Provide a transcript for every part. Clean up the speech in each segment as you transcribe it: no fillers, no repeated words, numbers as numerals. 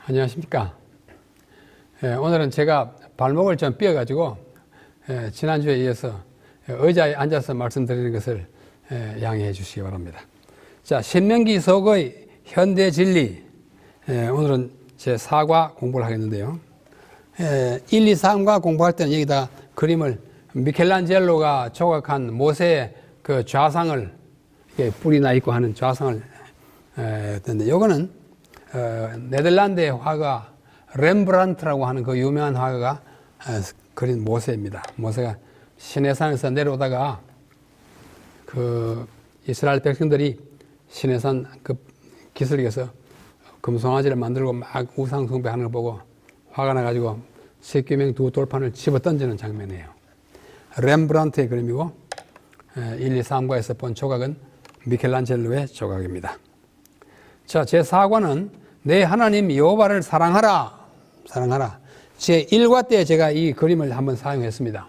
안녕하십니까. 오늘은 제가 발목을 좀 삐어가지고 지난주에 이어서 의자에 앉아서 말씀드리는 것을 양해해 주시기 바랍니다. 자, 신명기 속의 현대 진리, 오늘은 제 4과 공부를 하겠는데요. 1, 2, 3과 공부할 때는 여기다 그림을 미켈란젤로가 조각한 모세의 그 좌상을 뿔이 나 있고 하는 좌상을 했는데, 요거는 네덜란드의 화가 렘브란트라고 하는 그 유명한 화가가 그린 모세입니다. 모세가 시내산에서 내려오다가 그 이스라엘 백성들이 시내산 그 기슭에서 금송아지를 만들고 막 우상 숭배하는 걸 보고 화가 나가지고 십계명 두 돌판을 집어 던지는 장면이에요. 렘브란트의 그림이고 1, 2, 3과에서 본 조각은 미켈란젤로의 조각입니다. 자, 제 4과는 내 하나님 여호와를 사랑하라. 사랑하라. 제 1과 때 제가 이 그림을 한번 사용했습니다.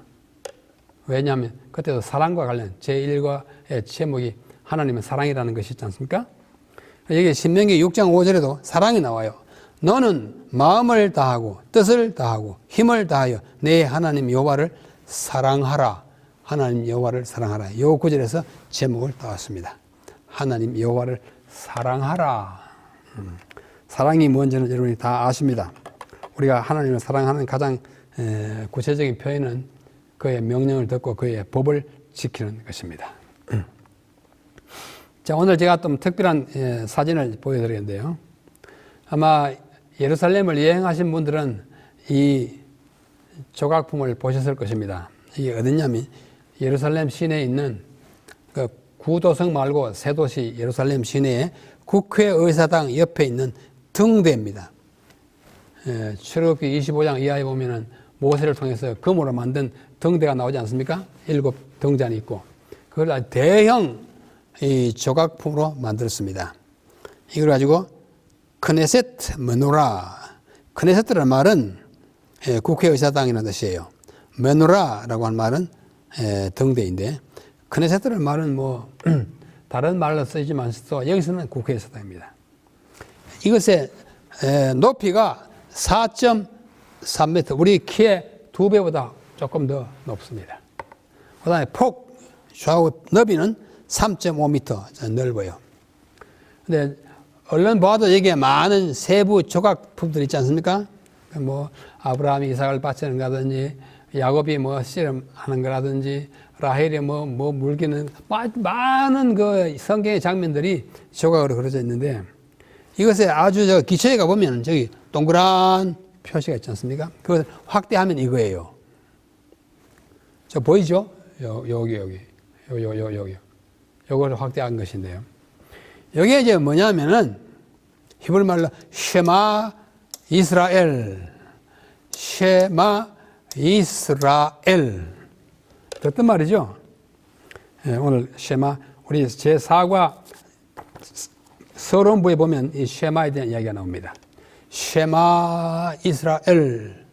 왜냐하면 그때도 사랑과 관련 제 1과의 제목이 하나님은 사랑이라는 것이 있지 않습니까? 여기 신명기 6장 5절에도 사랑이 나와요. 너는 마음을 다하고 뜻을 다하고 힘을 다하여 내 하나님 여호와를 사랑하라. 하나님 여호와를 사랑하라. 이 구절에서 제목을 따왔습니다. 하나님 여호와를 사랑하라. 사랑이 뭔지는 여러분이 다 아십니다. 우리가 하나님을 사랑하는 가장 구체적인 표현은 그의 명령을 듣고 그의 법을 지키는 것입니다. 자, 오늘 제가 좀 특별한 사진을 보여드리는데요. 아마 예루살렘을 여행하신 분들은 이 조각품을 보셨을 것입니다. 이게 어디냐면 예루살렘 시내에 있는 그 구도성 말고 새 도시 예루살렘 시내에 국회의사당 옆에 있는 등대입니다. 출애굽기 25장 이하에 보면은 모세를 통해서 금으로 만든 등대가 나오지 않습니까? 7 등잔이 있고 그걸 아주 대형 이 조각품으로 만들었습니다. 이걸 가지고 크네셋 메노라, 크네셋이라는 말은 국회의사당이라는 뜻이에요. 메노라라고 하는 말은 등대인데 크네셋이라는 말은 뭐 다른 말로 쓰이지만 또 여기서는 국회의사당입니다. 이것의 높이가 4.3m, 우리 키의 2배보다 조금 더 높습니다. 그 다음에 폭, 좌우 너비는 3.5m 넓어요. 근데 얼른 봐도 여기에 많은 세부 조각품들 있지 않습니까? 뭐 아브라함이 이삭을 바치는 거라든지 야곱이 뭐 씨름하는 거라든지 라헬이 뭐 물기는 많은 그 성경의 장면들이 조각으로 그려져 있는데 이것에 아주 기초에 가보면 저기 동그란 표시가 있지 않습니까? 그걸 확대하면 이거예요. 저 보이죠? 여기. 요거를 확대한 것인데요. 여기에 이제 뭐냐면은 히브리 말로 쉐마 이스라엘. 쉐마 이스라엘. 어떤 말이죠? 오늘 쉐마, 우리 제4과 서론부에 보면 이 쉐마에 대한 이야기가 나옵니다. 쉐마 이스라엘.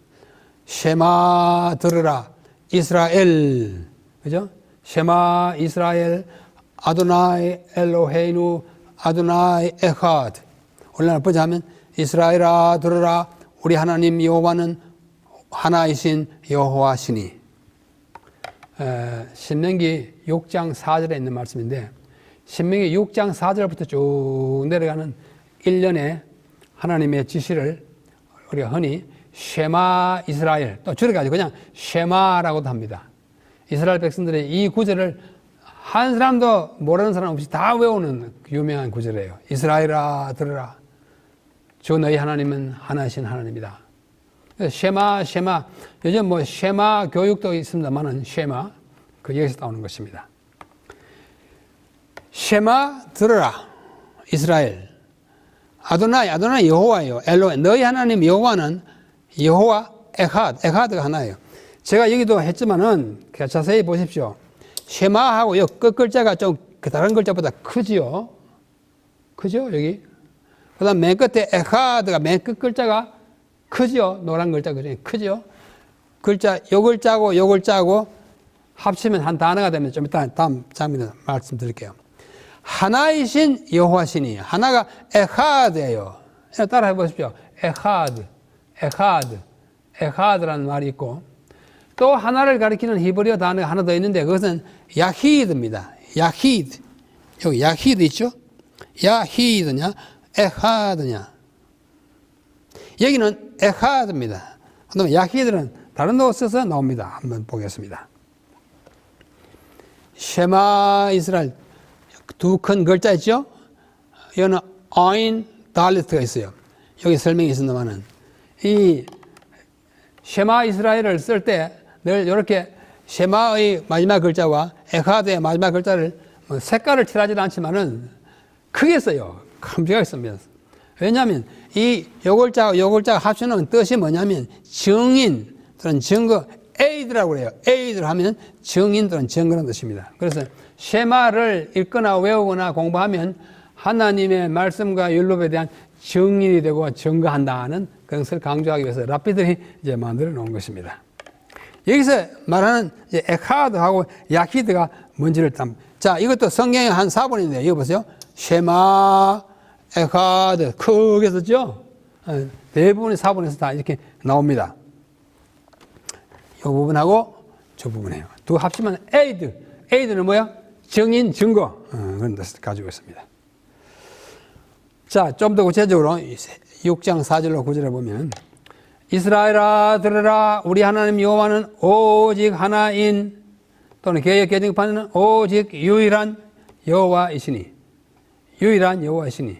쉐마 들으라. 이스라엘. 그죠? 쉐마 이스라엘. 아도나이 엘로헤이누 아도나이 에하드. 오늘날 보자면 이스라엘아 들으라. 우리 하나님 여호와는 하나이신 여호와시니. 신명기 6장 4절에 있는 말씀인데 신명기 6장 4절부터 쭉 내려가는 일련의 하나님의 지시를 우리가 흔히 쉐마 이스라엘, 또 줄여가지고 그냥 쉐마라고도 합니다. 이스라엘 백성들이 이 구절을 한 사람도 모르는 사람 없이 다 외우는 유명한 구절이에요. 이스라엘아 들으라. 주 너희 하나님은 하나이신 하나님이다. 쉐마. 요즘 뭐 쉐마 교육도 있습니다만은 쉐마 그 여기서 나오는 것입니다. 쉐마 들으라. 이스라엘. 아도나이 여호와예요. 엘로헤. 너희 하나님 여호와는 여호와 에하드가 하나예요. 제가 여기도 했지만은 자세히 보십시오. 쉐마하고 요 끝 글자가 좀 다른 글자보다 크지요. 그죠? 여기. 그 다음 맨 끝에 에하드가 맨 끝 글자가 크죠? 노란 글자 그중에 크죠? 글자, 요 글자고 요 글자고 합치면 한 단어가 되면 좀 이따 다음 장면에서 말씀드릴게요. 하나이신 여호와시니. 하나가 에하드예요. 따라 해보십시오. 에하드라는 말이 있고, 또 하나를 가리키는 히브리어 단어가 하나 더 있는데 그것은 야히드입니다. 야히드. 여기 야히드 있죠? 야히드냐, 에하드냐. 여기는 에하드입니다. 그다음에 야히드는 다른 거 써서 나옵니다. 한번 보겠습니다. 쉐마 이스라엘 두 큰 글자 있죠? 여기는 아인 달리트가 있어요. 여기 설명이 있습니다만은 이 쉐마 이스라엘을 쓸 때 늘 이렇게 쉐마의 마지막 글자와 에하드의 마지막 글자를 뭐 색깔을 칠하지는 않지만은 크게 써요. 큼직하게 씁니다. 왜냐하면 요 글자가 합치는 뜻이 뭐냐면 증인 또는 증거, 에이드라고 그래요. 에이드를 하면 증인 또는 증거라는 뜻입니다. 그래서 쉐마를 읽거나 외우거나 공부하면 하나님의 말씀과 율법에 대한 증인이 되고 증거한다는 것을 강조하기 위해서 랍비들이 이제 만들어 놓은 것입니다. 여기서 말하는 이제 에카드하고 야히드가 뭔지를 자, 이것도 성경에 한 4번인데, 이거 보세요. 쉐마, 에카드, 크게 썼죠? 대부분의 4번에서 다 이렇게 나옵니다. 이 부분하고 저 부분이에요. 두 합치면 에이드. 에이드는 뭐야? 증인, 증거. 그런 뜻을 가지고 있습니다. 자, 좀 더 구체적으로 6장 4절로 9절에 보면 이스라엘아 들으라 우리 하나님 여호와는 오직 하나인 또는 개역 개정판에는 오직 유일한 여호와이시니 유일한 여호와이시니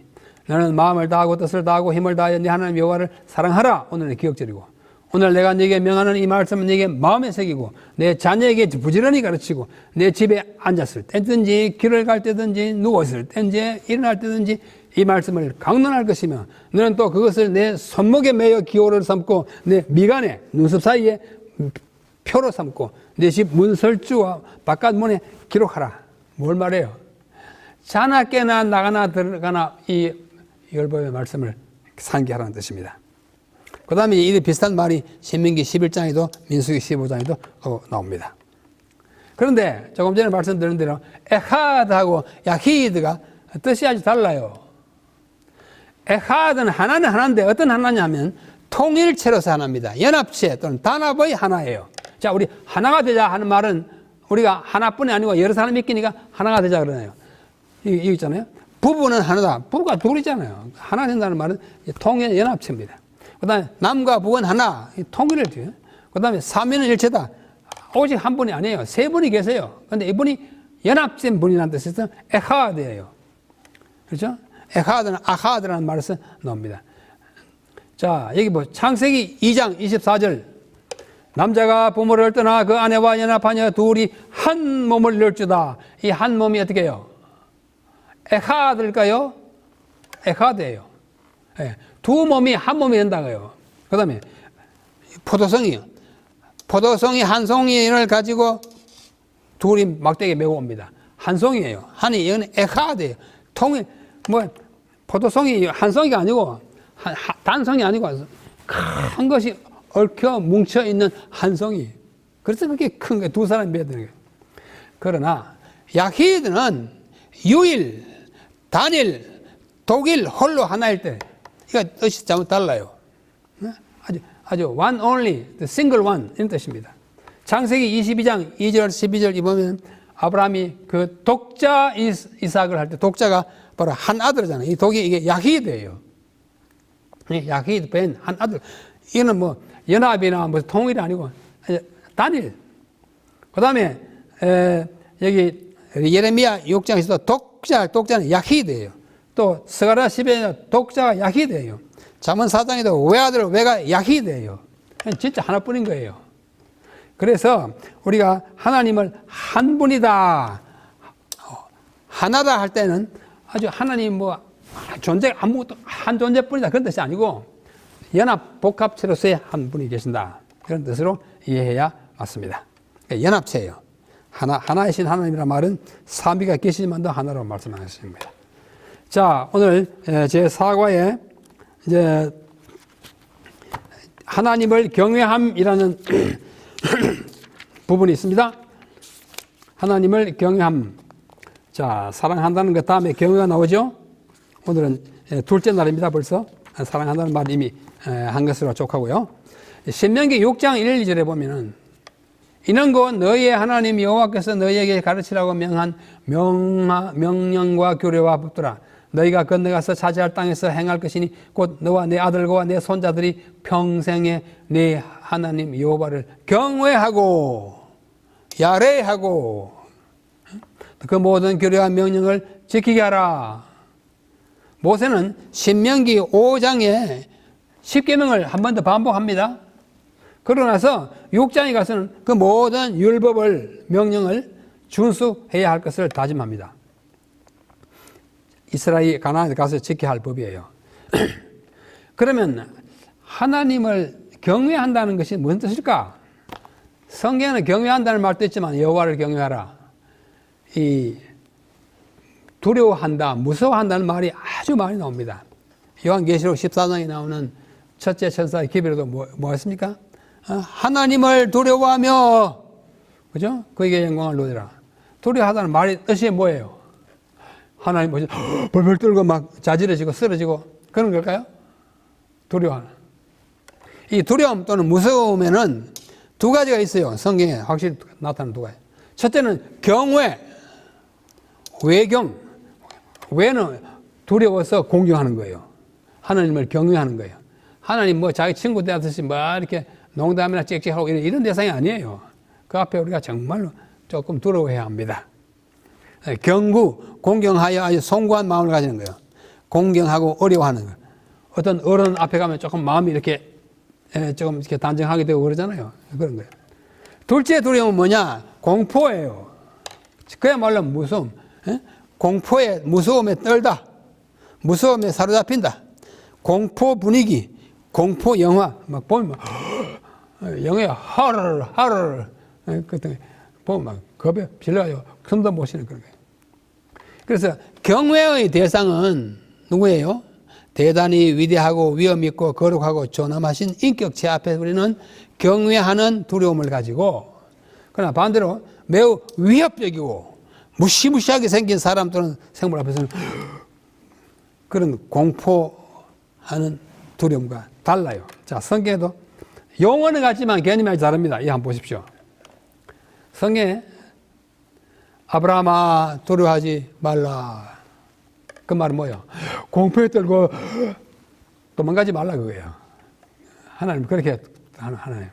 너는 마음을 다하고 뜻을 다하고 힘을 다하여 네 하나님 여호와를 사랑하라. 오늘은 기억절이고 오늘 내가 네게 명하는 이 말씀은 네게 마음에 새기고 내 자녀에게 부지런히 가르치고 내 집에 앉았을 때든지 길을 갈 때든지 누웠을 때든지 일어날 때든지 이 말씀을 강론할 것이며 너는 또 그것을 내 손목에 매여 기호를 삼고 내 미간에 눈썹 사이에 표로 삼고 내 집 문설주와 바깥 문에 기록하라. 뭘 말해요? 자나 깨나 나가나 들어가나 이 율법의 말씀을 상기하라는 뜻입니다. 그 다음에 이 비슷한 말이 신명기 11장에도 민수기 15장에도 나옵니다. 그런데 조금 전에 말씀드린 대로 에하드하고 야히드가 뜻이 아주 달라요. 에하드는 하나는 하나인데 어떤 하나냐면 통일체로서 하나입니다. 연합체 또는 단합의 하나예요. 자, 우리 하나가 되자 하는 말은 우리가 하나뿐이 아니고 여러 사람이 있으니까 하나가 되자 그러나요. 이거 있잖아요. 부부는 하나다. 부부가 둘이잖아요. 하나 된다는 말은 통일 연합체입니다. 그 다음에 남과 북은 하나, 통일을 줘요. 그 다음에 삼위는 일체다. 오직 한 분이 아니에요. 세 분이 계세요. 근데 이분이 연합된 분이라는 뜻에서 에하드예요. 그렇죠? 에하드는 아하드라는 말에서 나옵니다. 자, 여기 뭐 창세기 2장 24절 남자가 부모를 떠나 그 아내와 연합하여 둘이 한 몸을 이룰 주다. 이 한 몸이 어떻게 해요? 에하드일까요? 에하드예요. 네. 두 몸이 한 몸이 된다고요. 그 다음에 포도송이요. 포도송이 한 송이를 가지고 둘이 막대기에 메고 옵니다. 한 송이에요. 한이 이건 에하드예요. 통일 뭐 포도송이 한 송이가 아니고 단송이 아니고 큰 것이 얽혀 뭉쳐 있는 한 송이. 그래서 그렇게 큰 게 두 사람이 메야 되는 거예요. 그러나 야히드는 유일, 단일, 독일, 홀로 하나일 때 이거 뜻이 잘못 달라요. 아주 one only, the single one 이런 뜻입니다. 창세기 22장 2절 12절 보면 아브라함이 그 독자 이삭을 할 때 독자가 바로 한 아들이잖아요. 이 독이 이게 야히드예요. 야히드 벤 한 아들. 이거는 뭐 연합이나 뭐 통일이 아니고 단일. 그다음에 여기 예레미야 6장에서도 독자는 야히드예요. 또 스가랴 10에 독자가 야히드예요. 잠언 4장에도 외아들 외가 야히드예요. 진짜 하나뿐인 거예요. 그래서 우리가 하나님을 한 분이다, 하나다 할 때는 아주 하나님 뭐 존재 아무것도 한 존재뿐이다 그런 뜻이 아니고 연합 복합체로서의 한 분이 계신다 그런 뜻으로 이해해야 맞습니다. 연합체예요. 하나이신 하나님이란 말은 삼위가 계시지만도 하나로 말씀하셨습니다. 자, 오늘 제 사과에 이제 하나님을 경외함이라는 부분이 있습니다. 하나님을 경외함. 자, 사랑한다는 것 다음에 경외가 나오죠. 오늘은 둘째 날입니다. 벌써 사랑한다는 말 이미 한 것으로 족하고요. 신명기 6장 1, 2절에 보면은 이는 곧 너희의 하나님 여호와께서 너희에게 가르치라고 명한 명령과 규례와 법도라. 너희가 건너가서 차지할 땅에서 행할 것이니 곧 너와 내 아들과 내 손자들이 평생에 네 하나님 여호와를 경외하고 야례하고 그 모든 규례와 명령을 지키게 하라. 모세는 신명기 5장에 10계명을 한 번 더 반복합니다. 그러고 나서 6장에 가서는 그 모든 율법을 명령을 준수해야 할 것을 다짐합니다. 이스라엘이 가나안에 가서 지켜야 할 법이에요. 그러면 하나님을 경외한다는 것이 무슨 뜻일까? 성경에는 경외한다는 말도 있지만 여호와를 경외하라. 이 두려워한다, 무서워한다는 말이 아주 많이 나옵니다. 요한계시록 14장에 나오는 첫째 천사의 기별에도 뭐 했습니까? 하나님을 두려워하며, 그죠? 그에게 영광을 누리라. 두려워하다는 말이 뜻이 뭐예요? 하나님 뭐지? 벌벌 떨고 막 자지러지고 쓰러지고 그런 걸까요? 두려워하는. 이 두려움 또는 무서움에는 두 가지가 있어요. 성경에 확실히 나타나는 두 가지. 첫째는 경외, 외경. 외는 두려워서 공경하는 거예요. 하나님을 경외하는 거예요. 하나님 뭐 자기 친구 대하듯이 뭐 이렇게 농담이나 짹짹하고 이런 대상이 아니에요. 그 앞에 우리가 정말로 조금 두려워해야 합니다. 경구, 공경하여 아주 송구한 마음을 가지는 거예요. 공경하고 어려워하는 거예요. 어떤 어른 앞에 가면 조금 마음이 이렇게 조금 이렇게 단정하게 되고 그러잖아요. 그런 거예요. 둘째 두려움은 뭐냐? 공포예요. 그야말로 무서움. 공포에, 무서움에 떨다. 무서움에 사로잡힌다. 공포 분위기, 공포 영화. 막 보면 막, 영화에 하르르. 그때 보면 막 겁에 질러가지고 숨도 못 쉬는 그런 거예요. 그래서 경외의 대상은 누구예요? 대단히 위대하고 위엄 있고 거룩하고 존엄하신 인격체 앞에 우리는 경외하는 두려움을 가지고, 그러나 반대로 매우 위협적이고 무시무시하게 생긴 사람 또는 생물 앞에서는 그런 공포하는 두려움과 달라요. 자, 성경에도 용어는 같지만 개념이 다릅니다. 이 한번 보십시오. 성경에 아브라함아 두려워하지 말라. 그 말은 뭐예요? 공포에 떨고 도망가지 말라 그거예요. 하나님 그렇게 하나님.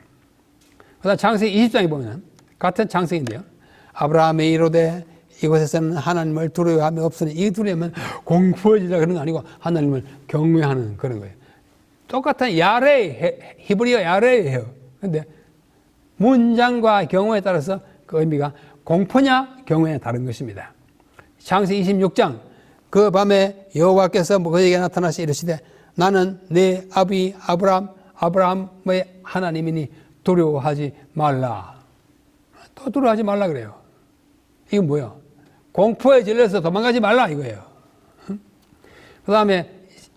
그다음 창세기 20장에 보면 같은 창세기인데요. 아브라함이 이르되 이곳에서는 하나님을 두려워함이 없으니, 이 두려움은 공포해지자 그런 거 아니고 하나님을 경외하는 그런 거예요. 똑같은 야레, 히브리어 야레예요. 근데 문장과 경우에 따라서 그 의미가 공포냐 경외에 다른 것입니다. 창세기 26장 그 밤에 여호와께서 그에게 나타나시 이르시되 나는 내 아비 아브라함의 하나님이니 두려워하지 말라. 또 두려워하지 말라 그래요. 이건 뭐예요? 공포에 질려서 도망가지 말라 이거예요. 그 다음에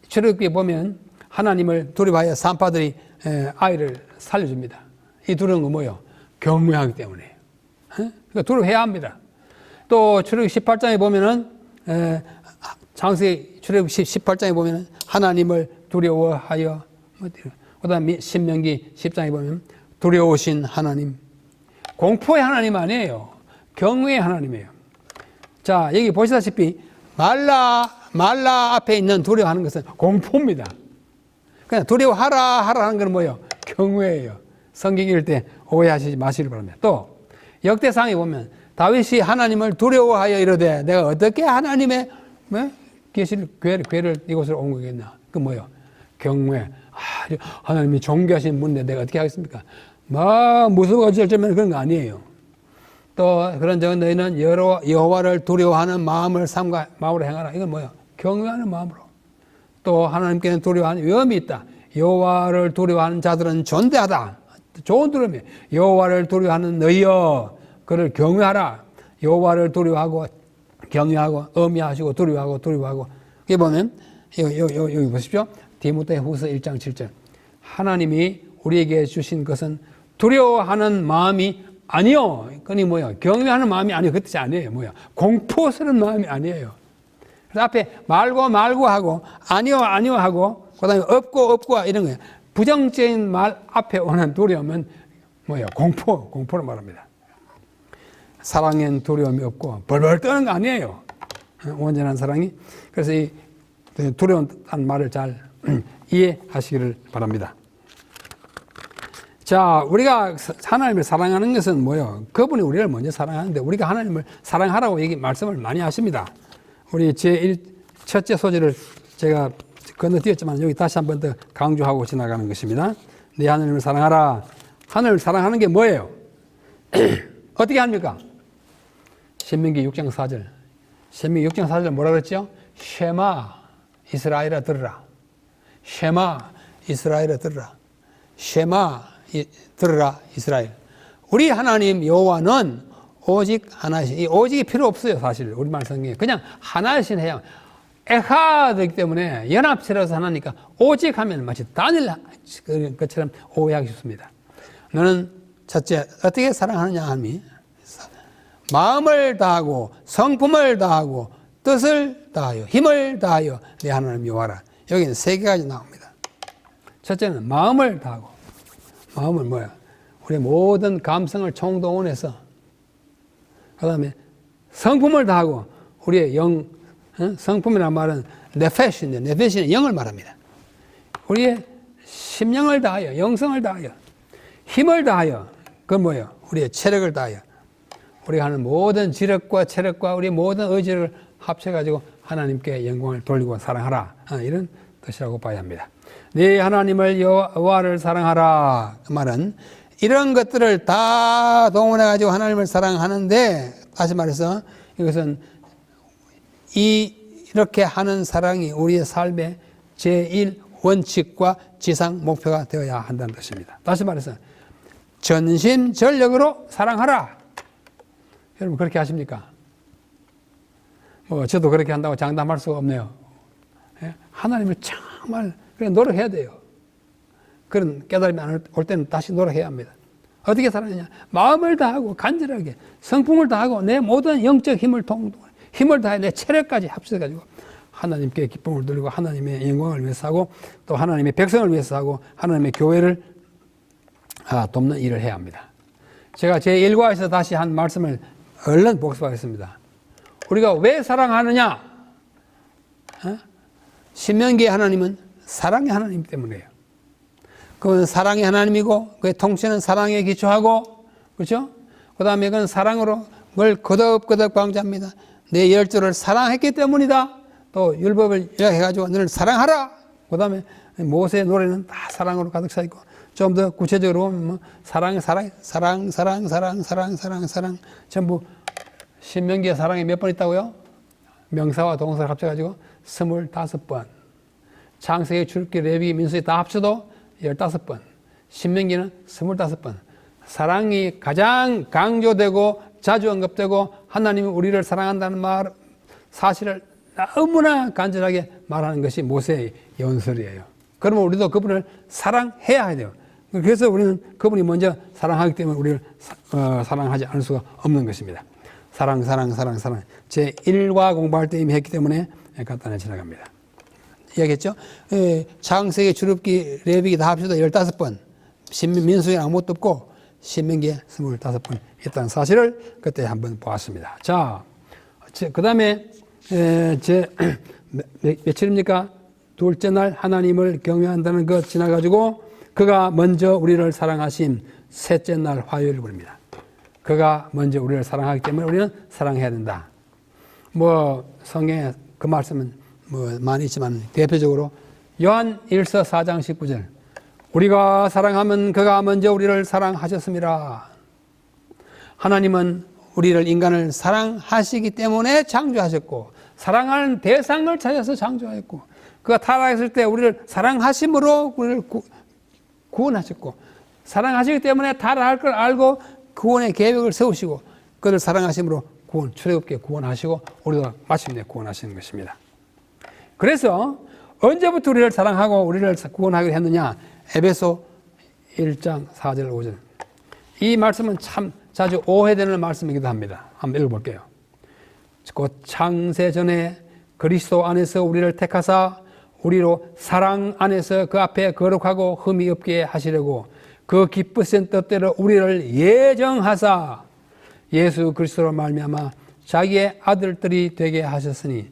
출애굽기에 보면 하나님을 두려워하여 산파들이 아이를 살려줍니다. 이 두려운 건 뭐예요? 경외하기 때문에. 그러니까 두려워해야 합니다. 또 출애굽기 18장에 보면은 창세기 출애굽기 18장에 보면은 하나님을 두려워하여, 그다음에 신명기 10장에 보면 두려우신 하나님. 공포의 하나님 아니에요. 경외의 하나님이에요. 자, 여기 보시다시피 말라 앞에 있는 두려워하는 것은 공포입니다. 그냥 두려워하라 하는 건 뭐예요? 경외예요. 성경 읽을 때 오해하시지 마시길 바랍니다. 또 역대상에 보면 다윗이 하나님을 두려워하여 이르되 내가 어떻게 하나님의 계실 괴를 이곳으로 온 거겠나? 그 뭐예요? 경외. 하나님이 존귀하신 분인데 내가 어떻게 하겠습니까? 막 무서워가지고 어쩌면 그런 거 아니에요. 또 그런 적은 너희는 여호와를 두려워하는 마음으로 행하라. 이건 뭐예요? 경외하는 마음으로. 또 하나님께는 두려워하는 위험이 있다. 여호와를 두려워하는 자들은 존대하다. 좋은 두려움이에요. 여호와를 두려워하는 너희여 그를 경외하라. 여호와를 두려워하고 경외하고 엄미하시고 두려워하고. 여기 보면 여기 보십시오. 디모데후서 1장 7절. 하나님이 우리에게 주신 것은 두려워하는 마음이 아니요. 그니 뭐야? 경외하는 마음이 아니요. 그 뜻이 아니에요. 뭐야? 공포스러운 마음이 아니에요. 그래서 앞에 말고 하고 아니요 하고 그다음에 없고 이런 거예요. 부정적인 말 앞에 오는 두려움은 뭐예요? 공포를 말합니다. 사랑엔 두려움이 없고 벌벌 떠는 거 아니에요. 온전한 사랑이. 그래서 이 두려움한 말을 잘 이해하시기를 바랍니다. 자, 우리가 하나님을 사랑하는 것은 뭐예요? 그분이 우리를 먼저 사랑하는데 우리가 하나님을 사랑하라고 말씀을 많이 하십니다. 우리 첫째 소절을 제가 건너뛰었지만 여기 다시 한 번 더 강조하고 지나가는 것입니다. 네 하나님을 사랑하라. 하나님을 사랑하는 게 뭐예요? 어떻게 합니까? 신명기 6장 4절. 신명기 6장 4절 뭐라 그랬죠? 쉐마 이스라엘아 들으라. 쉐마 이스라엘아 들으라. 쉐마 들으라 이스라엘. 우리 하나님 여호와는 오직 하나이신. 이 오직이 필요 없어요. 사실 우리말 성경에 그냥 하나이신 해요. 에하드이기 때문에 연합체라서 하나니까 오직 하면 마치 단일 것처럼 오해하기 쉽습니다. 너는 첫째 어떻게 사랑하느냐 하니 마음을 다하고 성품을 다하고 뜻을 다하여 힘을 다하여 내 하나님 여호와라. 여기는 세 가지 나옵니다. 첫째는 마음을 다하고. 마음은 뭐야? 우리의 모든 감성을 총동원해서. 그 다음에 성품을 다하고 우리의 성품이라는 말은 네페시인데 네페시는 영을 말합니다. 우리의 심령을 다하여 영성을 다하여 힘을 다하여 그건 뭐예요? 우리의 체력을 다하여 우리가 하는 모든 지력과 체력과 우리의 모든 의지를 합쳐가지고 하나님께 영광을 돌리고 사랑하라. 이런 뜻이라고 봐야 합니다. 네 하나님을 여호와를 사랑하라. 그 말은 이런 것들을 다 동원해가지고 하나님을 사랑하는데 다시 말해서 이것은 이렇게 하는 사랑이 우리의 삶의 제1 원칙과 지상 목표가 되어야 한다는 뜻입니다. 다시 말해서 전심전력으로 사랑하라. 여러분 그렇게 하십니까? 저도 그렇게 한다고 장담할 수가 없네요. 하나님을 정말 노력해야 돼요. 그런 깨달음이 안 올 때는 다시 노력해야 합니다. 어떻게 살아가냐? 마음을 다하고 간절하게 성품을 다하고 내 모든 영적 힘을 다해 내 체력까지 합쳐가지고 하나님께 기쁨을 돌리고 하나님의 영광을 위해서 하고 또 하나님의 백성을 위해서 하고 하나님의 교회를 돕는 일을 해야 합니다. 제가 제 1과에서 다시 한 말씀을 얼른 복습하겠습니다. 우리가 왜 사랑하느냐? 신명기의 하나님은 사랑의 하나님 때문이에요. 그건 사랑의 하나님이고 그의 통치는 사랑에 기초하고 그렇죠? 그 다음에 그건 사랑으로 뭘 거듭거듭 강조합니다. 내 열조를 사랑했기 때문이다. 또 율법을 요약해가지고 너를 사랑하라. 그 다음에 모세의 노래는 다 사랑으로 가득 차 있고 좀 더 구체적으로 보면 사랑 전부 신명기의 사랑이 몇 번 있다고요? 명사와 동사를 합쳐가지고 25번. 창세기, 출애굽기, 레위기, 민수기 다 합쳐도 15번. 신명기는 25번. 사랑이 가장 강조되고 자주 언급되고 하나님이 우리를 사랑한다는 사실을 너무나 간절하게 말하는 것이 모세의 연설이에요. 그러면 우리도 그분을 사랑해야 돼요. 그래서 우리는 그분이 먼저 사랑하기 때문에 우리를 사랑하지 않을 수가 없는 것입니다. 사랑. 제 1과 공부할 때 이미 했기 때문에 간단히 지나갑니다. 이야기했죠? 창세기, 출애굽기, 레위기 다 합쳐도 15번. 민수기는 아무것도 없고 신명기에 25번 있다는 사실을 그때 한번 보았습니다. 자, 그 다음에 며칠입니까? 둘째 날 하나님을 경외한다는 것 지나가지고 그가 먼저 우리를 사랑하신 셋째 날 화요일을 부릅니다. 그가 먼저 우리를 사랑하기 때문에 우리는 사랑해야 된다. 성경에 그 말씀은 많이 있지만 대표적으로 요한 1서 4장 19절 우리가 사랑하면 그가 먼저 우리를 사랑하셨습니다. 하나님은 우리를 인간을 사랑하시기 때문에 창조하셨고 사랑하는 대상을 찾아서 창조하였고 그가 타락했을 때 우리를 사랑하심으로 우리를 구원하셨고 사랑하시기 때문에 타락할 걸 알고 구원의 계획을 세우시고 그를 사랑하심으로 출애굽게 구원하시고 우리도 마침내 구원하시는 것입니다. 그래서 언제부터 우리를 사랑하고 우리를 구원하기로 했느냐? 에베소 1장 4절 5절. 이 말씀은 참 자주 오해되는 말씀이기도 합니다. 한번 읽어볼게요. 곧 창세 전에 그리스도 안에서 우리를 택하사 우리로 사랑 안에서 그 앞에 거룩하고 흠이 없게 하시려고 그 기쁘신 뜻대로 우리를 예정하사 예수 그리스도로 말미암아 자기의 아들들이 되게 하셨으니,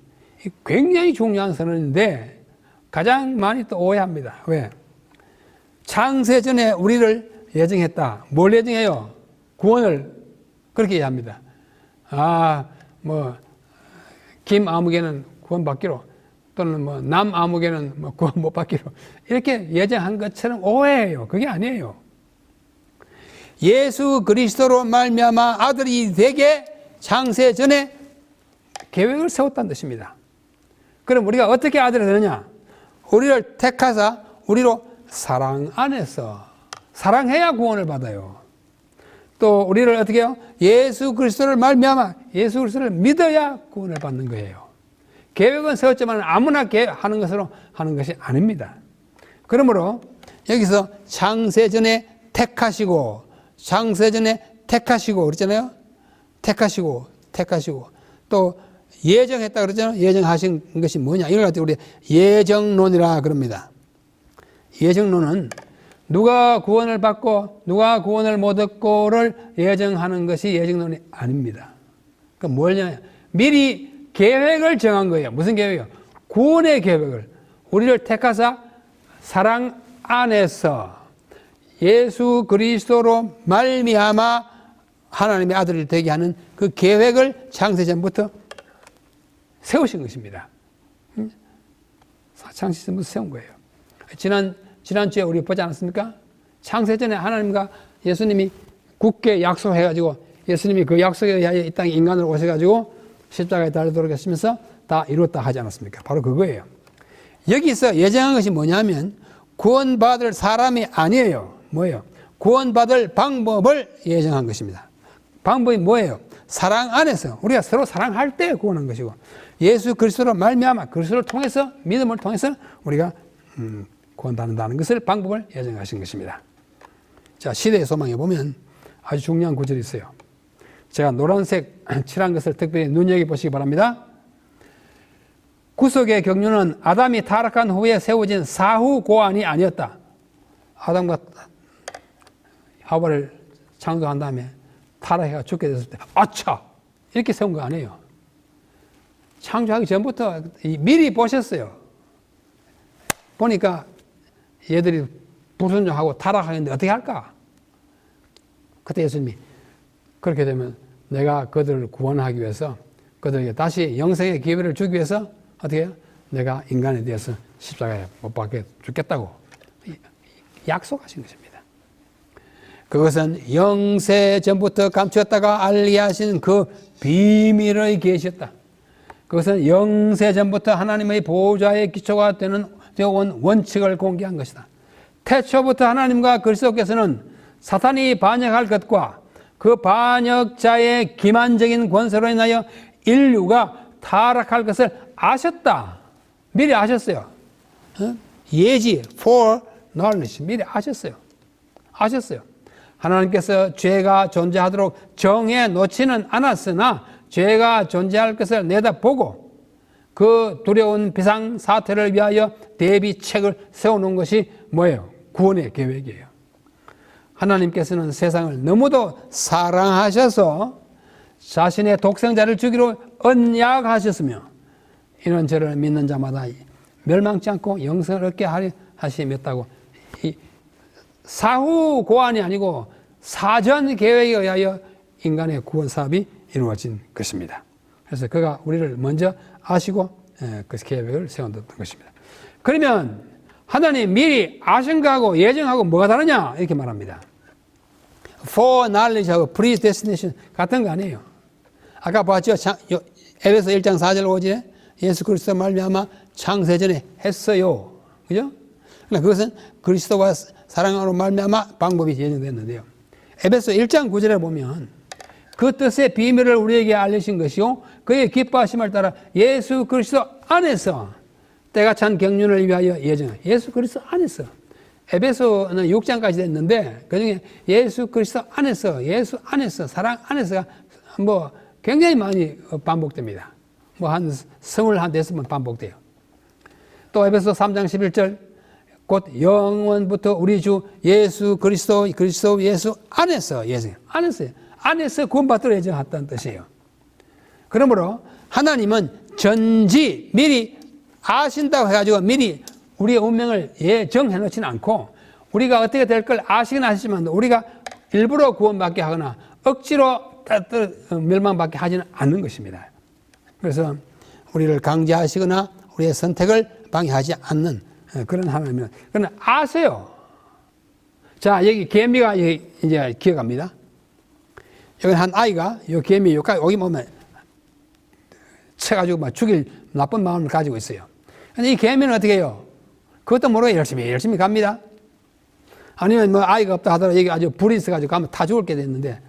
굉장히 중요한 선언인데 가장 많이 또 오해합니다. 왜? 창세전에 우리를 예정했다. 뭘 예정해요? 구원을. 그렇게 이해합니다. 김아무개는 구원받기로, 또는 남아무개는 구원 못 받기로, 이렇게 예정한 것처럼 오해해요. 그게 아니에요. 예수 그리스도로 말미암아 아들이 되게 창세전에 계획을 세웠다는 뜻입니다. 그럼 우리가 어떻게 아들이 되느냐? 우리를 택하사 우리로 사랑 안에서, 사랑해야 구원을 받아요. 또 우리를 어떻게 해요? 예수 그리스도를 말미암아 예수 그리스도를 믿어야 구원을 받는 거예요. 계획은 세웠지만 아무나 하는 것으로 하는 것이 아닙니다. 그러므로 여기서 창세전에 택하시고 그랬잖아요. 택하시고 또 예정했다 그러잖아요. 예정하신 것이 뭐냐? 이걸 가지고 우리 예정론이라 그럽니다. 예정론은 누가 구원을 받고 누가 구원을 못 얻고를 예정하는 것이 예정론이 아닙니다. 그러니까 뭐냐? 미리 계획을 정한 거예요. 무슨 계획이요? 구원의 계획을. 우리를 택하사 사랑 안에서 예수 그리스도로 말미암아 하나님의 아들이 되게 하는 그 계획을 창세전부터 세우신 것입니다. 창세전부터 세운 거예요. 지난주에 우리 보지 않았습니까? 창세전에 하나님과 예수님이 굳게 약속해가지고 예수님이 그 약속에 의하여 이 땅에 인간으로 오셔가지고 십자가에 달리도록 하시면서 다 이뤘다 하지 않았습니까? 바로 그거예요. 여기서 예정한 것이 뭐냐면 구원받을 사람이 아니에요. 뭐예요? 구원받을 방법을 예정한 것입니다. 방법이 뭐예요? 사랑 안에서 우리가 서로 사랑할 때 구원한 것이고 예수 그리스도로 말미암아 그리스도를 통해서 믿음을 통해서 우리가 구원받는다는 것을 방법을 예정하신 것입니다. 자, 시대의 소망에 보면 아주 중요한 구절이 있어요. 제가 노란색 칠한 것을 특별히 눈여겨보시기 바랍니다. 구속의 경륜은 아담이 타락한 후에 세워진 사후 고안이 아니었다. 아담과 하와를 창조한 다음에 타락해가 죽게 됐을 때 아차! 이렇게 세운 거 아니에요. 창조하기 전부터 미리 보셨어요. 보니까 얘들이 불순종하고 타락하는데 어떻게 할까? 그때 예수님이 그렇게 되면 내가 그들을 구원하기 위해서 그들에게 다시 영생의 기회를 주기 위해서 어떻게 해요? 내가 인간에 대해서 십자가에 못 박게 죽겠다고 약속하신 것입니다. 그것은 영세 전부터 감추었다가 알게 하신 그 비밀의 계시였다. 그것은 영세 전부터 하나님의 보호자의 기초가 되어온 원칙을 공개한 것이다. 태초부터 하나님과 그리스도께서는 사탄이 반역할 것과 그 반역자의 기만적인 권세로 인하여 인류가 타락할 것을 아셨다. 미리 아셨어요. 예지, foreknowledge. 미리 아셨어요. 하나님께서 죄가 존재하도록 정해 놓지는 않았으나 죄가 존재할 것을 내다보고 그 두려운 비상 사태를 위하여 대비책을 세워놓은 것이 뭐예요? 구원의 계획이에요. 하나님께서는 세상을 너무도 사랑하셔서 자신의 독생자를 주기로 언약하셨으며 이는 저를 믿는 자마다 멸망치 않고 영생을 얻게 하려 하심이었다고. 사후 고안이 아니고 사전 계획에 의하여 인간의 구원 사업이 이루어진 것입니다. 그래서 그가 우리를 먼저 아시고 그 계획을 세웠던 것입니다. 그러면 하나님 미리 아신 거하고 예정하고 뭐가 다르냐 이렇게 말합니다. foreknowledge하고 predestination 같은 거 아니에요. 아까 봤죠? 에베소 1장 4절 5절에 예수 그리스도 말미암아 창세전에 했어요. 그죠? 그것은 그리스도와 사랑으로 말미암아 방법이 예정됐는데요. 에베소 1장 9절에 보면 그 뜻의 비밀을 우리에게 알리신 것이요 그의 기뻐하심을 따라 예수 그리스도 안에서 때가 찬 경륜을 위하여 예정. 예수 그리스도 안에서. 에베소는 6장까지 됐는데 그중에 예수 그리스도 안에서 사랑 안에서가 뭐 굉장히 많이 반복됩니다. 뭐 한 24번 반복돼요. 또 에베소 3장 11절 곧 영원부터 우리 주 예수 그리스도 예수 안에서 구원받도록 예정했다는 뜻이에요. 그러므로 하나님은 전지 미리 아신다고 해가지고 미리 우리의 운명을 예정해 놓지는 않고 우리가 어떻게 될 걸 아시긴 아시지만 우리가 일부러 구원받게 하거나 억지로 멸망받게 하지는 않는 것입니다. 그래서 우리를 강제하시거나 우리의 선택을 방해하지 않는 그런 하나님은 그러나 아세요. 자, 여기 개미가 이제 기어갑니다. 여기 한 아이가 이 개미 여기 보면 쳐가지고 막 죽일 나쁜 마음을 가지고 있어요. 근데 이 개미는 어떻게 해요? 그것도 모르게 열심히 갑니다. 아니면 뭐 아이가 없다 하더라도 여기 아주 불이 있어가지고 가면 다 죽을 게 됐는데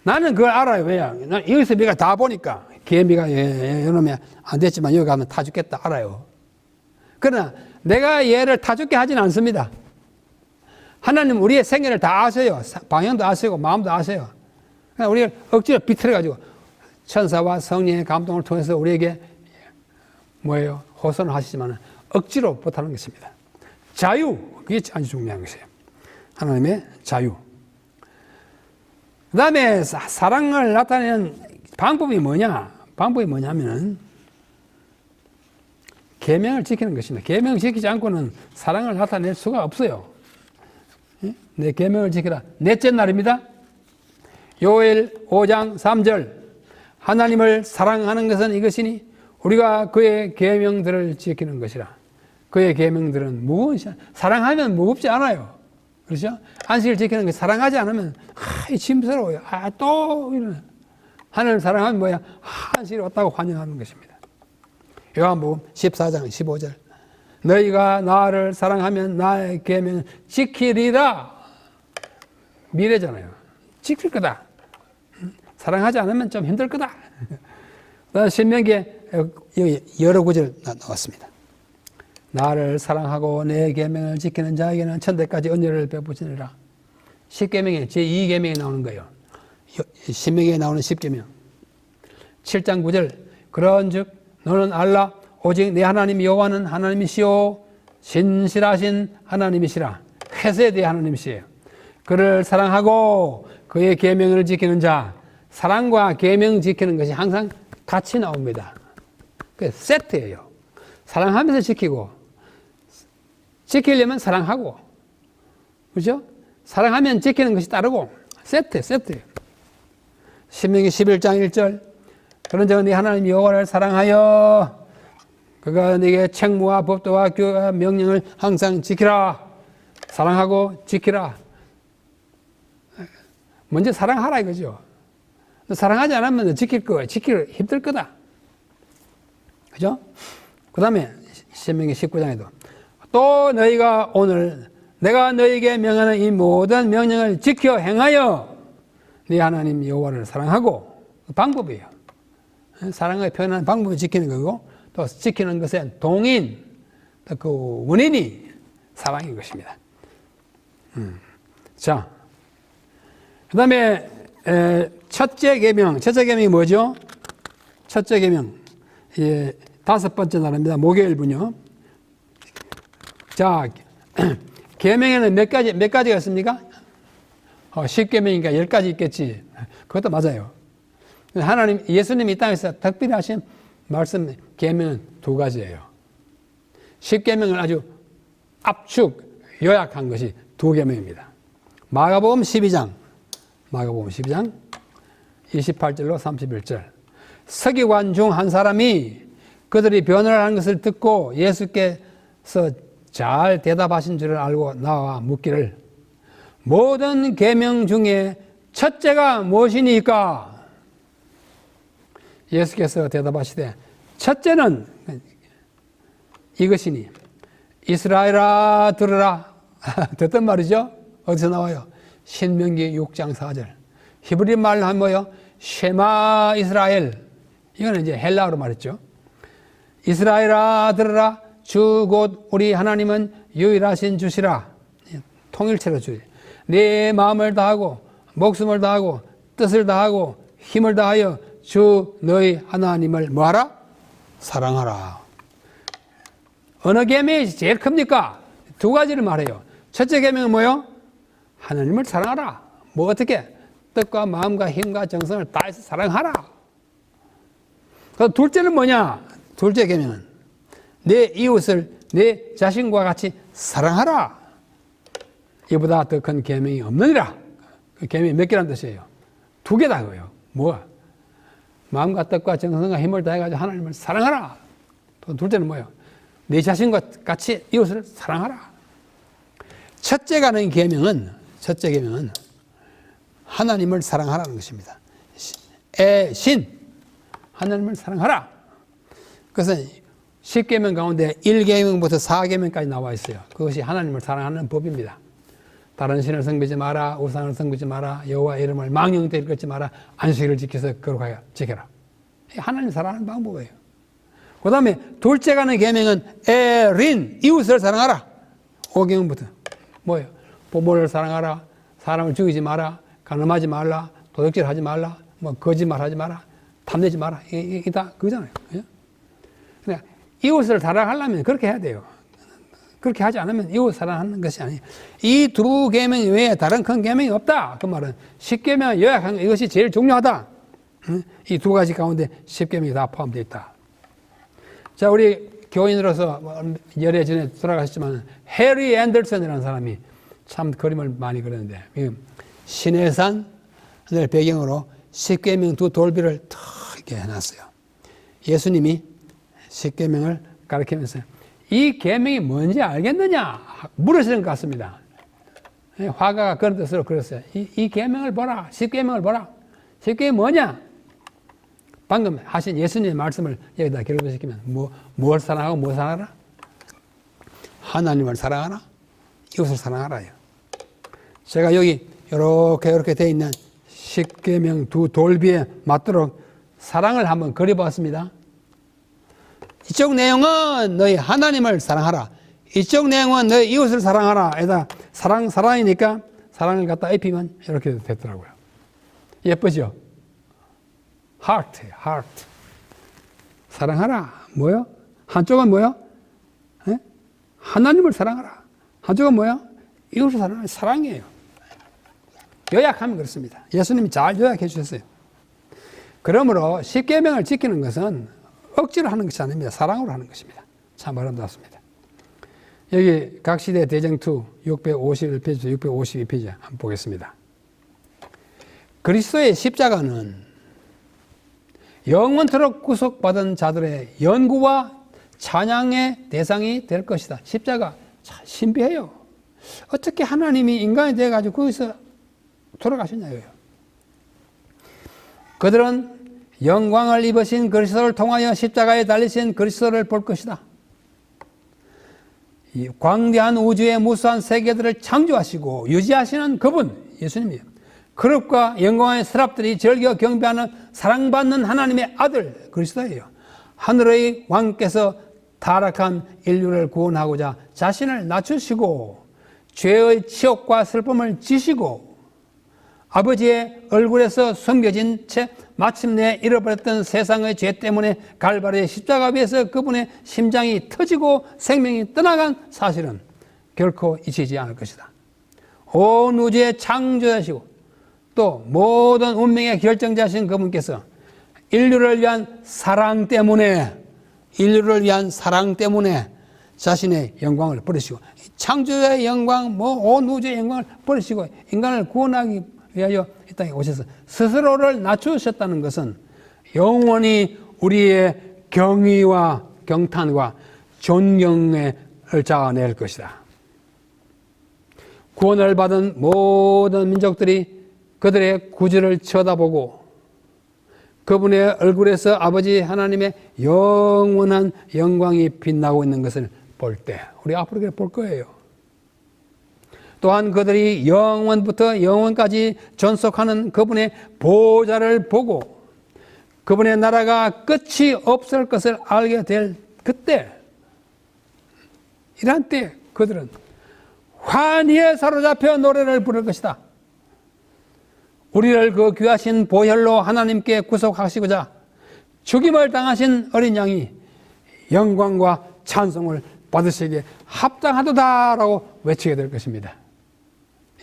나는 그걸 알아요. 왜요? 난 여기서 내가 다 보니까 개미가 이놈이 안 됐지만 여기 가면 타 죽겠다 알아요. 그러나 내가 얘를 타 죽게 하지는 않습니다. 하나님 우리의 생애를 다 아세요. 방향도 아시고 마음도 아세요. 그러니까 우리를 억지로 비틀어가지고 천사와 성령의 감동을 통해서 우리에게 뭐예요? 호선을 하시지만 억지로 못하는 것입니다. 자유, 그게 아주 중요한 것이에요. 하나님의 자유. 그 다음에 사랑을 나타내는 방법이 뭐냐면은 계명을 지키는 것입니다. 계명을 지키지 않고는 사랑을 나타낼 수가 없어요. 내 계명을 지키라. 넷째 날입니다. 요엘 5장 3절 하나님을 사랑하는 것은 이것이니 우리가 그의 계명들을 지키는 것이라. 그의 계명들은 무거운 사랑하면 무겁지 않아요. 그렇죠? 안식을 지키는 것 사랑하지 않으면 짐스러워요. 또 이런 하나님을 사랑하면 뭐야? 안식이 왔다고 환영하는 것입니다. 요한복음 14장 15절 너희가 나를 사랑하면 나의 계명을 지키리라. 미래잖아요. 지킬 거다. 사랑하지 않으면 좀 힘들 거다. 신명기에 여러 구절 나왔습니다. 나를 사랑하고 내 계명을 지키는 자에게는 천대까지 은혜를 베푸시리라. 10계명에 제2계명에 나오는 거예요. 신명기에 나오는 10계명. 7장 9절 그런즉 너는 알라 오직 내 하나님 여호와는 하나님이시오 신실하신 하나님이시라. 회세에 하나님이시에요. 그를 사랑하고 그의 계명을 지키는 자. 사랑과 계명 지키는 것이 항상 같이 나옵니다. 그 세트예요. 사랑하면서 지키고 지키려면 사랑하고 그렇죠? 사랑하면 지키는 것이 따르고 세트예요. 신명기 11장 1절 그런즉 네 하나님 여호와를 사랑하여 그가 네게 책무와 법도와 규와 명령을 항상 지키라. 사랑하고 지키라. 먼저 사랑하라 이거죠. 사랑하지 않으면 지키기 힘들 거다. 그죠? 그 다음에 신명기 19장에도 또 너희가 오늘 내가 너희에게 명하는 이 모든 명령을 지켜 행하여 네 하나님 여호와를 사랑하고 그 방법이에요. 사랑을 표현하는 방법을 지키는 거고 또 지키는 것의 동인 그 원인이 사랑인 것입니다. 자, 그 다음에 첫째 계명이 뭐죠? 첫째 계명 다섯 번째 날입니다. 목요일분요. 자, 계명에는 몇 가지가 있습니까? 10계명이니까 10가지 있겠지. 그것도 맞아요. 하나님, 예수님이 이 땅에서 특별히 하신 말씀, 계명은 2가지예요. 10계명을 아주 압축, 요약한 것이 2계명입니다. 마가복음 12장 28절로 31절. 서기관 중 한 사람이 그들이 변호를 하는 것을 듣고 예수께서 잘 대답하신 줄을 알고 나와 묻기를 모든 계명 중에 첫째가 무엇이니까? 예수께서 대답하시되 첫째는 이것이니 이스라엘아 들으라. 듣던 말이죠. 어디서 나와요? 신명기 6장 4절. 히브리 말로 하면 뭐요? 쉐마 이스라엘. 이거는 이제 헬라어로 말했죠. 이스라엘아 들으라. 주 곧 우리 하나님은 유일하신 주시라. 통일체로 주시. 네 마음을 다하고 목숨을 다하고 뜻을 다하고 힘을 다하여 주 너희 하나님을 뭐하라? 사랑하라. 어느 계명이 제일 큽니까? 두 가지를 말해요. 첫째 계명은 뭐요? 하나님을 사랑하라. 뭐 어떻게? 뜻과 마음과 힘과 정성을 다해서 사랑하라. 둘째는 뭐냐? 둘째 계명은 내 이웃을 내 자신과 같이 사랑하라. 이보다 더 큰 계명이 없느니라. 그 계명이 몇 개란 뜻이에요? 두 개다 그거예요. 뭐가? 마음과 뜻과 정성과 힘을 다해가지고 하나님을 사랑하라. 또 둘째는 뭐예요? 내 자신과 같이 이웃을 사랑하라. 첫째 계명은 하나님을 사랑하라는 것입니다. 신 하나님을 사랑하라. 그것은 10계명 가운데 1계명부터 4계명까지 나와 있어요. 그것이 하나님을 사랑하는 법입니다. 다른 신을 섬기지 마라. 우상을 섬기지 마라. 여호와 이름을 망령되이 읽지 마라. 안식일을 지켜서 거룩하게 지켜라. 하나님 사랑하는 방법이에요. 그 다음에 둘째 계명은 에린 이웃을 사랑하라. 5계명부터 뭐예요? 부모를 사랑하라. 사람을 죽이지 마라. 간음하지 말라. 도둑질하지 말라. 뭐 거짓말하지 마라. 탐내지 마라. 이게 다 그거잖아요. 그러니까 이웃을 사랑하려면 그렇게 해야 돼요. 그렇게 하지 않으면 이웃 사랑하는 것이 아니에요. 이 두 계명 외에 다른 큰 계명이 없다. 그 말은 10계명 요약한 이것이 제일 중요하다. 이 두 가지 가운데 10계명이 다 포함되어 있다. 자, 우리 교인으로서 열애 전에 돌아가셨지만 해리 앤더슨이라는 사람이 참 그림을 많이 그렸는데 시내산을 배경으로 10계명 두 돌비를 탁 이렇게 해놨어요. 예수님이 10계명을 가르치면서 이 계명이 뭔지 알겠느냐 물으시는 것 같습니다. 화가가 그런 뜻으로 그렸어요. 이 계명을 보라. 10계명을 보라. 10계명이 뭐냐? 방금 하신 예수님의 말씀을 여기다 결부시키면 뭘 사랑하고 뭘 사랑하라? 하나님을 사랑하라. 이웃을 사랑하라요. 제가 여기 이렇게 되어 있는 10계명 두 돌비에 맞도록 사랑을 한번 그려봤습니다. 이쪽 내용은 너희 하나님을 사랑하라. 이쪽 내용은 너희 이웃을 사랑하라. 에다 사랑이니까 사랑을 갖다 입히면 이렇게 됐더라고요. 예쁘죠? heart. 사랑하라. 뭐요? 한쪽은 뭐요? 에? 하나님을 사랑하라. 한쪽은 뭐요? 이웃을 사랑하라. 사랑이에요. 요약하면 그렇습니다. 예수님이 잘 요약해 주셨어요. 그러므로 10계명을 지키는 것은 억지로 하는 것이 아닙니다. 사랑으로 하는 것입니다. 참 아름답습니다. 여기 각시대 대쟁투 651페이지, 652페이지 한번 보겠습니다. 그리스도의 십자가는 영원토록 구속받은 자들의 연구와 찬양의 대상이 될 것이다. 십자가 참 신비해요. 어떻게 하나님이 인간이 돼가지고 거기서 돌아가셨냐고요. 그들은 영광을 입으신 그리스도를 통하여 십자가에 달리신 그리스도를 볼 것이다. 이 광대한 우주의 무수한 세계들을 창조하시고 유지하시는 그분 예수님이에요. 그릇과 영광의 서랍들이 즐겨 경배하는 사랑받는 하나님의 아들 그리스도예요. 하늘의 왕께서 타락한 인류를 구원하고자 자신을 낮추시고 죄의 치욕과 슬픔을 지시고 아버지의 얼굴에서 숨겨진 채 마침내 잃어버렸던 세상의 죄 때문에 갈바리의 십자가 위에서 그분의 심장이 터지고 생명이 떠나간 사실은 결코 잊히지 않을 것이다. 온 우주의 창조자시고 또 모든 운명의 결정자신 그분께서 인류를 위한 사랑 때문에 자신의 영광을 버리시고 창조의 영광, 온 우주의 영광을 버리시고 인간을 구원하기 위하여 이 땅에 오셔서 스스로를 낮추셨다는 것은 영원히 우리의 경의와 경탄과 존경을 자아낼 것이다. 구원을 받은 모든 민족들이 그들의 구주를 쳐다보고 그분의 얼굴에서 아버지 하나님의 영원한 영광이 빛나고 있는 것을 볼 때 우리 앞으로 그렇게 볼 거예요. 또한 그들이 영원부터 영원까지 존속하는 그분의 보좌를 보고 그분의 나라가 끝이 없을 것을 알게 될 그때, 이러한 때 그들은 환희에 사로잡혀 노래를 부를 것이다. 우리를 그 귀하신 보혈로 하나님께 구속하시고자 죽임을 당하신 어린 양이 영광과 찬송을 받으시기에 합당하도다라고 외치게 될 것입니다.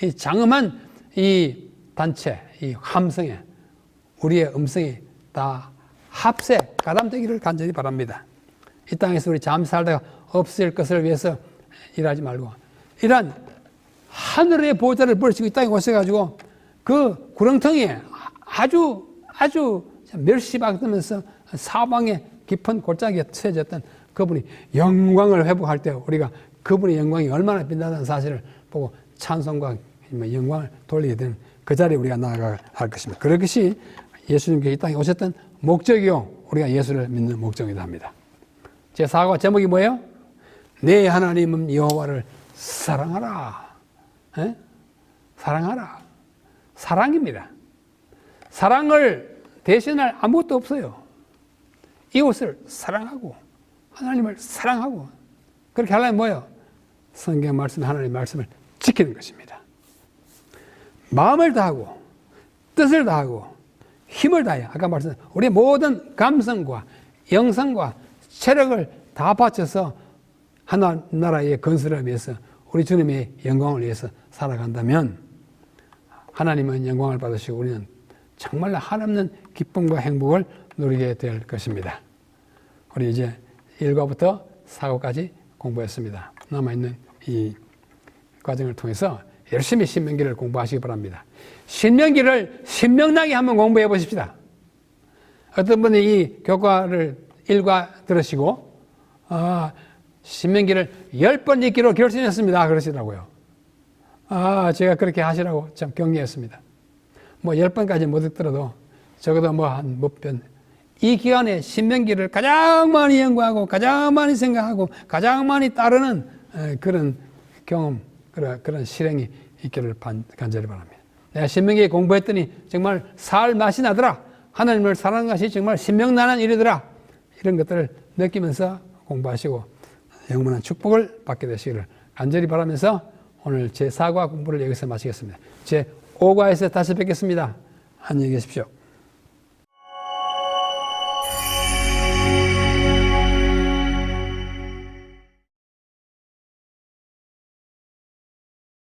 이 장엄한 이 단체, 이 함성에 우리의 음성이 다 합세, 가담되기를 간절히 바랍니다. 이 땅에서 우리 잠시 살다가 없을 것을 위해서 일하지 말고 이런 하늘의 보좌를 버리시고 이 땅에 오셔가지고 그 구렁텅이에 아주 멸시받으면서 사방에 깊은 골짜기에 처해졌던 그분이 영광을 회복할 때 우리가 그분의 영광이 얼마나 빛나다는 사실을 보고 찬송과 영광을 돌리게 되는 그 자리에 우리가 나아가야 할 것입니다. 그것이 예수님께서 이 땅에 오셨던 목적이요, 우리가 예수를 믿는 목적이기도 합니다. 제 4과 제목이 뭐예요? 내 하나님은 여호와를 사랑하라. 에? 사랑하라. 사랑입니다. 사랑을 대신할 아무것도 없어요. 이웃을 사랑하고 하나님을 사랑하고 그렇게 하려면 뭐예요? 성경 말씀, 하나님 말씀을 지키는 것입니다. 마음을 다하고 뜻을 다하고 힘을 다해 아까 말씀드린 우리의 모든 감성과 영성과 체력을 다 바쳐서 하나나라의 건설을 위해서 우리 주님의 영광을 위해서 살아간다면 하나님은 영광을 받으시고 우리는 정말로 한없는 기쁨과 행복을 누리게 될 것입니다. 우리 이제 1과부터 4과까지 공부했습니다. 남아있는 이 과정을 통해서 열심히 신명기를 공부하시기 바랍니다. 신명기를 신명나게 한번 공부해 보십시다. 어떤 분이 이 교과를 1과 들으시고 신명기를 10번 읽기로 결심했습니다. 그러시더라고요. 제가 그렇게 하시라고 참 격려했습니다. 뭐 10번까지 못 읽더라도 적어도 뭐 한 몇 번. 이 기간에 신명기를 가장 많이 연구하고 가장 많이 생각하고 가장 많이 따르는 그런 경험, 그런 실행이 있기를 간절히 바랍니다. 내가 신명기 공부했더니 정말 살 맛이 나더라. 하나님을 사랑하는 것이 정말 신명나는 일이더라. 이런 것들을 느끼면서 공부하시고 영원한 축복을 받게 되시기를 간절히 바라면서 오늘 제4과 공부를 여기서 마치겠습니다. 제 5과에서 다시 뵙겠습니다. 안녕히 계십시오.